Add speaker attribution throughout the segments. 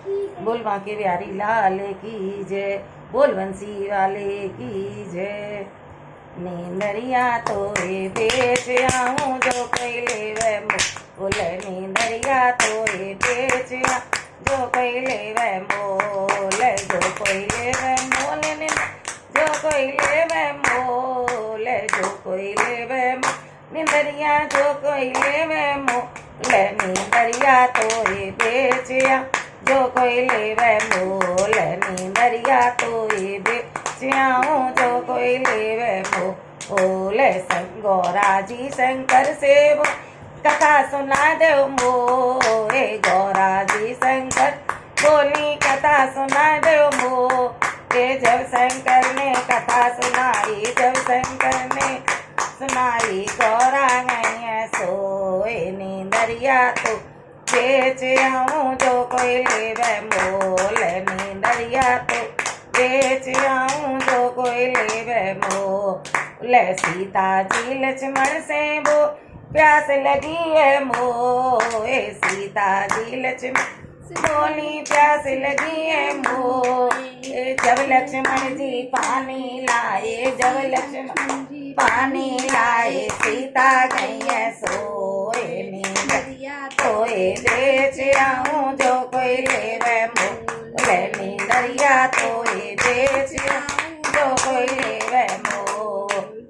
Speaker 1: बोल बांके बिहारी लाल की जय, बोल बंसी वाले की जय। नींदरिया तो ये बेच आऊं जो कोई लेवे मोल, बोल नींदरिया तो ये बेच जो कोई लेवे मोल, जो कोई लेवे मोल, जो कोई लेवे मोल, जो कोई लेवे मोल, नींदरिया जो कोई लेवे मोल, नींदरिया तो ये बेचिया जो कोई लेवे मोल, नींदरिया तो ये बेचियाऊं जो कोई लेवे मोल। गौरा जी शंकर से वो कथा सुना दे मोरे, गौरा जी शंकर बोली कथा सुना दे मोरे। जब शंकर ने कथा सुनाई, जब शंकर ने सुनाई, गौरा गई सोए। नींदरिया तो बेच आऊं जो कोई लेवे मोल, नींदरिया तो बेच आऊं जो कोई लेवे मोल। सीता जी लक्ष्मण से वो प्यास लगी है मोए, सीता जी लक्ष्मण बोली प्यास लगी है मोए। जब लक्ष्मण जी पानी लाए, जब लक्ष्मण जी पानी लाए, सीता गई है सोए। नींदरिया तोए बेच आऊं जो कोई लेवे मोल, नींदरिया तोए बेच आऊं जो कोई लेवे मोल।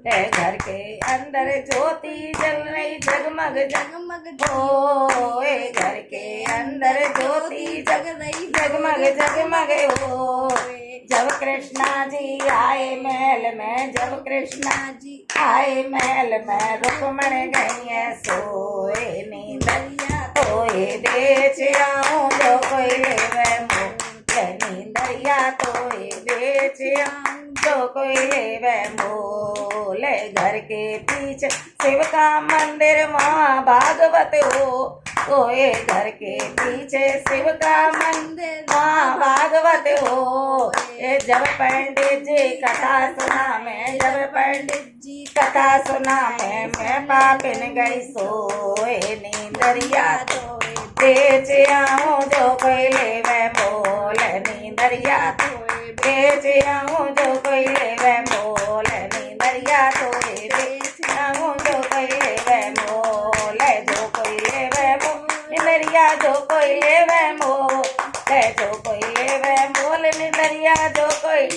Speaker 1: घर के अंदर ज्योति जल रही जगमग जगमग होए, घर के अंदर ज्योति जग रही जगमग जगमग होए। जब कृष्णा जी आए महल में, जब कृष्णा जी आए महल में, रुक्मण गई है सोए। नींदरिया तोए बेच आऊं जो कोई लेवे मोल, नींदरिया तोए बेच आऊं जो कोई लेवे मोल। घर के पीछे शिव का मंदिर वहाँ भागवत होए, घर के पीछे शिव का मंदिर वहाँ भागवत हो। जब पंडित जी कथा सुना मैं, जब पंडित जी कथा सुना मैं पापिन गई सोए। नींदरिया तो बेच आऊं जो कोई लेवे मोल, नींदरिया तो बेच आऊं जो कोई लेवे मोल, नींदरिया तो बेच आऊं जो कोई लेवे मोल, जो कोई लेवे मोल, नींदरिया जो कोई लेवे मोल, जो कोई लेवे मोल, नींदरिया जो कोई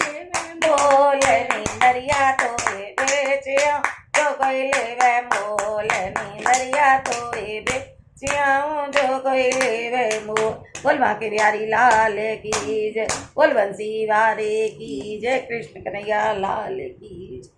Speaker 1: मोल, नींदरिया तो बेच आऊं जो कोई लेवे मोल, नींदरिया तो बेच आऊं जो कोई लेवे मोल। बोल बांके बिहारी लाल की जय, बोल बंसी वाले की जय, कृष्ण कन्हैया लाल की जय।